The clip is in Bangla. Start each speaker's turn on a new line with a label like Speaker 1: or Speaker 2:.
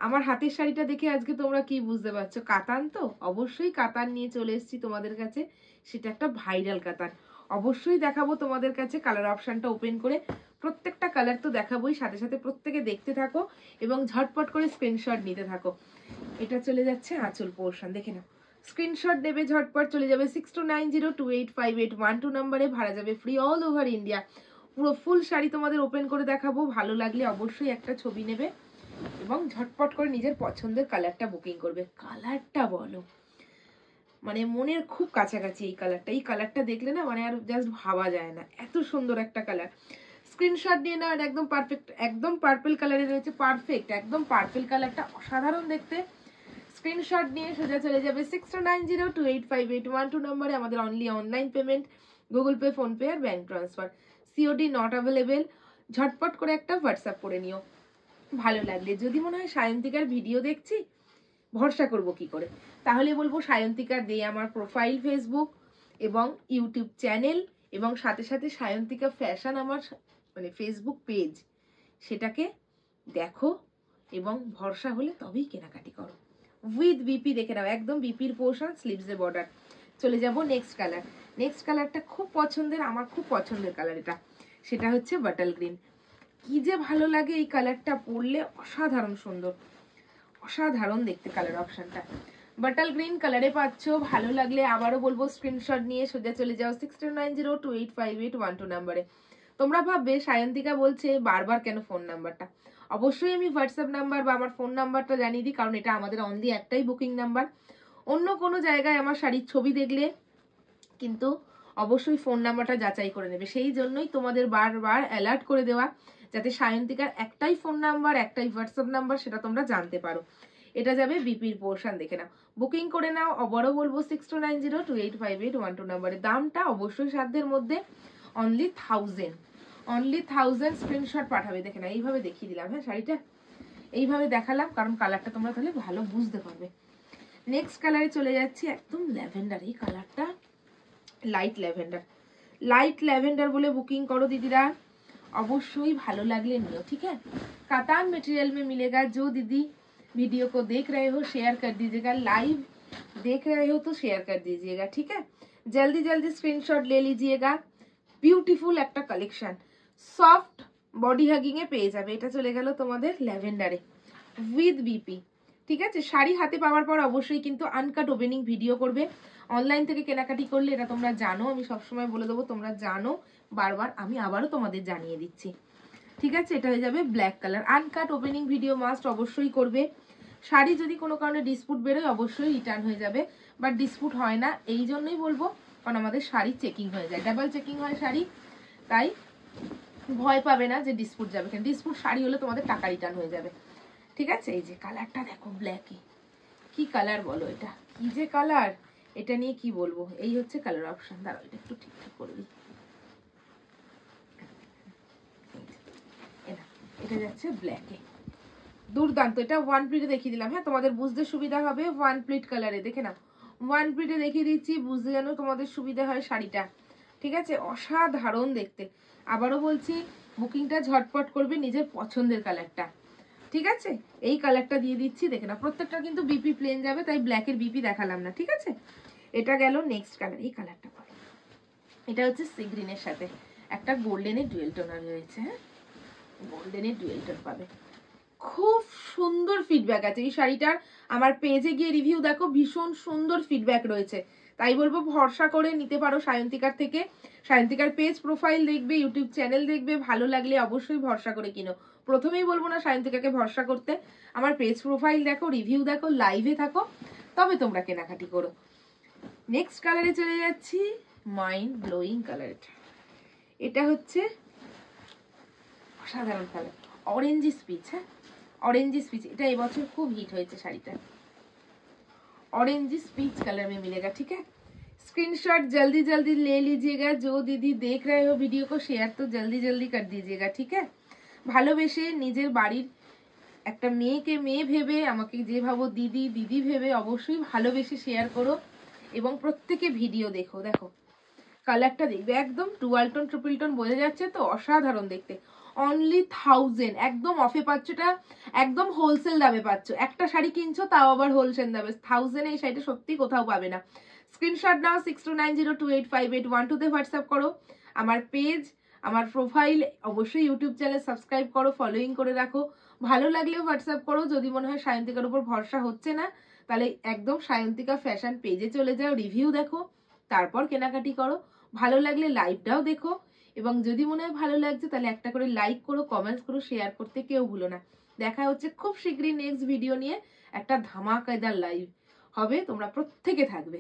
Speaker 1: আমার হাতের শাড়িটা দেখে আজকে তোমরা কি বুঝতে পারছো? কাতান তো, অবশ্যই কাতান নিয়ে চলে এসেছি তোমাদের কাছে। সেটা একটা ভাইরাল কাতান। অবশ্যই দেখাবো তোমাদের কাছে কালার অপশনটা ওপেন করে। প্রত্যেকটা কালার তো দেখাবোই, সাথে সাথে প্রত্যেকে দেখতে থাকো এবং ঝটপট করে স্ক্রিনশট নিতে থাকো। এটা চলে যাচ্ছে আঁচল পোর্শন, দেখে নাও। স্ক্রিনশট দেবে ঝটপট, চলে যাবে 6290285812 নম্বরে, ভাড়া যাবে ফ্রি অল ওভার ইন্ডিয়া। পুরো ফুল শাড়ি তোমাদের ওপেন করে দেখাবো, ভালো লাগলে অবশ্যই একটা ছবি নেবে এবং ঝটপট করে নিজের পছন্দের কালারটা বুকিং করবে। কালারটা বলো, মানে মনের খুব কাছাকাছি এই কালারটা। এই কালারটা দেখলে না মানে আর জাস্ট ভাবা যায় না, এত সুন্দর একটা কালার। স্ক্রিনশট নিয়ে না, একদম পারফেক্ট, একদম পার্পল কালারে রয়েছে, পারফেক্ট একদম পার্পল কালারটা, অসাধারণ দেখতে। স্ক্রিনশট নিয়ে সোজা চলে যাবে 6290285812 নম্বরে। আমাদের only online payment, Google Pay, PhonePe আর bank transfer. COD not available. ঝটপট করে একটা হোয়াটসঅ্যাপ করে নিও। ভালো লাগলে, যদি মনে হয় সায়ন্তিকার ভিডিও দেখছি ভরসা করব কি করে, তাহলে বলবো সায়ন্তিকার দিয়ে আমার প্রোফাইল ফেসবুক এবং ইউটিউব চ্যানেল এবং সাথে সাথে সায়ন্তিকা ফ্যাশন আমার মানে ফেসবুক পেজ, সেটাকে দেখো এবং ভরসা হলে তবেই কেনাকাটি করো। উইথ বিপি দেখে নাও, একদম বিপির পোর্শন, স্লিভসের বর্ডার। চলে যাব নেক্সট কালার। নেক্সট কালারটা খুব পছন্দের, আমার খুব পছন্দের কালার এটা, সেটা হচ্ছে বাটল গ্রিন। কি যে ভালো লাগে এই কালারটা পরলে, অসাধারণ সুন্দর, অসাধারণ দেখতে কালার অপশনটা। বাটল গ্রিন কালারে পাচ্ছ, ভালো লাগলে আবারও বলবো স্ক্রিনশট নিয়ে সোজা চলে যাও 6290285812 নম্বরে। তোমরা ভাববে সায়ন্তিকা বলছে বারবার কেন ফোন নাম্বারটা। অবশ্যই আমি হোয়াটসঅ্যাপ নাম্বার বা আমার ফোন নাম্বারটা জানিয়ে দিই, কারণ এটা আমাদের অনলি একটাই বুকিং নাম্বার। অন্য কোনো জায়গায় আমার শাড়ির ছবি দেখলে কিন্তু অবশ্যই ফোন নাম্বারটা যাচাই করে নেবে। সেই জন্যই তোমাদের বারবার অ্যালার্ট করে দেওয়া, যাতে সায়ন্তিকার একটাই ফোন নাম্বার, একটাই হোয়াটসঅ্যাপ নাম্বার, সেটা তোমরা জানতে পারো। এটা যাবে বিপির পোর্শন, দেখে নাও, বুকিং করে নাও। আবারও বলবো 6290285812 নম্বরে। দামটা অবশ্যই সাধ্যের মধ্যে, অনলি 1000, অনলি 1000 স্ক্রিনশট পাঠাবে। দেখে নাও, এইভাবে দেখিয়ে দিলাম, হ্যাঁ শাড়িটা এইভাবে দেখালাম কারণ কালারটা তোমরা তাহলে ভালো বুঝতে পারবে। নেক্সট কালারে চলে যাচ্ছি, একদম ল্যাভেন্ডার। এই কালারটা লাইট ল্যাভেন্ডার, লাইট ল্যাভেন্ডার বলে বুকিং করো দিদিরা, অবশ্যই ভালো লাগলে नियो, ठीक है। कातान मटेरियल में मिलेगा। जो दीदी वीडियो को देख रहे हो शेयर कर दीजिएगा, लाइव देख रहे हो तो शेयर कर दीजिएगा, ठीक है। जल्दी जल्दी स्क्रीनशॉट ले लीजिएगा। বিউটিফুল একটা কালেকশন, সফট বডি হাগিং এ পেয়ে যাবে। এটা চলে গেল তোমাদের ল্যাভেন্ডারে উইথ বিপি, ঠিক আছে। শাড়ি হাতে পাওয়ার পর অবশ্যই কিন্তু আনকাট ওপেনিং ভিডিও করবে। অনলাইন থেকে কেনাকাটি করলে এটা তোমরা জানো, আমি সবসময় বলে দেবো, তোমরা জানো বারবার, আমি আবারও তোমাদের জানিয়ে দিচ্ছি, ঠিক আছে। এটা হয়ে যাবে black colour. Uncut opening video must অবশ্যই করবে। শাড়ি যদি কোনো কারণে ডিসপুট বেরোয় অবশ্যই রিটার্ন হয়ে যাবে, বাট ডিসপুট হয় না, এই জন্যই বলবো কারণ আমাদের শাড়ি চেকিং হয়ে যায়, ডাবল চেকিং হয় শাড়ি, তাই ভয় পাবে না যে ডিসপুট যাবে। কেন ডিসপুট শাড়ি হলে তোমাদের টাকা রিটার্ন হয়ে যাবে, ঠিক আছে। এই যে কালারটা দেখো, ব্ল্যাকে কি কালার বলো, এটা কি যে কালার, এটা নিয়ে কি বলবো। এই হচ্ছে কালার অপশন, দাঁড়াও এটা একটু ঠিকঠাক করে দিই। এটা যাচ্ছে ব্ল্যাকে, দুর্দান্ত। এটা ওয়ান প্লিটে দেখিয়ে দিলাম, হ্যাঁ তোমাদের বুঝতে সুবিধা হবে। ওয়ান প্লিট কালারে, দেখে নাও, ওয়ান প্লিটে দেখিয়ে দিচ্ছি, বুঝতে যেন তোমাদের সুবিধা হয় শাড়িটা, ঠিক আছে। অসাধারণ দেখতে। আবারও বলছি, বুকিংটা ঝটপট করবে নিজের পছন্দের কালারটা, ঠিক আছে। এই কালারটা দিয়ে দিচ্ছি, দেখে নাও। প্রত্যেকটা কিন্তু বিপি প্লেন যাবে, তাই ব্ল্যাকের বিপি দেখালাম না, ঠিক আছে। এটা গেল নেক্সট কালার। এই কালারটা পরে, এটা হচ্ছে সি গ্রিনের সাথে একটা গোল্ডেনের ডুয়েল টোনার রয়েছে, হ্যাঁ গোল্ডেনের ডুয়েল টোন পাবে। খুব সুন্দর ফিডব্যাক আছে এই শাড়িটার। আমার পেজে গিয়ে রিভিউ দেখো, ভীষণ সুন্দর ফিডব্যাক রয়েছে, তাই বলবো ভরসা করে নিতে পারো সায়ন্তিকার থেকে। সায়ন্তিকার পেজ প্রোফাইল দেখবে, ইউটিউব চ্যানেল দেখবে, ভালো লাগলে অবশ্যই ভরসা করে কিনো। প্রথমেই বলবো না সায়ন্তিকাকে ভরসা করতে, আমার পেজ প্রোফাইল দেখো, রিভিউ দেখো, লাইভে থাকো, তবে তোমরা কেনাকাটি করো। নেক্সট কালারে চলে যাচ্ছি, মাইন্ড ব্লোয়িং কালার। এটা হচ্ছে অসাধারণ কালার, অরেঞ্জ স্পিচ, হ্যাঁ ऑरेंज स्पीच। এটা এবছর খুব হিট হয়েছে শাড়িটা, ऑरेंज स्पीच कलर में मिलेगा, ठीक है। स्क्रीनशॉट जल्दी जल्दी ले लीजिएगा। जो दीदी देख रहे हो वीडियो को शेयर तो जल्दी जल्दी कर दीजिएगा, ठीक है। ভালোবেসে নিজের বাড়ির একটা মেয়েকে মেয়ে ভেবে, আমাকে যে ভাবো দিদি দিদি ভেবে, অবশ্যই ভালোবেসে শেয়ার করো এবং প্রত্যেকে ভিডিও দেখো। দেখো কালারটা দেখবে, একদম ডুয়াল টোন ট্রিপল টোন বোঝা যাচ্ছে তো, অসাধারণ দেখতে। অনলি 1000, একদম অফে পাচ্ছ, এটা একদম হোলসেল দামে পাচ্ছ। একটা শাড়ি কিনছো তাও আবার হোলসেল দামে, 1000 এই শাড়িটা সত্যি কোথাও পাবে না। স্ক্রিনশট নাও, 6290285812 তে হোয়াটসঅ্যাপ করো। আমার পেজ, আমার প্রোফাইল, অবশ্যই ইউটিউব চ্যানেল সাবস্ক্রাইব করো, ফলোইং করে রাখো। ভালো লাগলে হোয়াটসঅ্যাপ করো। যদি মনে হয় সায়ন্তিকার উপর ভরসা হচ্ছে না, তাহলে একদম সায়ন্তিকা ফ্যাশন পেজে চলে যাও, রিভিউ দেখো, তারপর কেনাকাটি করো। ভালো লাগলে লাইভটাও দেখো, এবং যদি মনে হয় ভালো লাগছে তাহলে একটা করে লাইক করো, কমেন্টস করো, শেয়ার করতে কেউ ভুলো না। দেখা হচ্ছে খুব শীঘ্রই নেক্সট ভিডিও নিয়ে। একটা ধামাকাদার লাইভ হবে, তোমরা প্রত্যেকে থাকবে।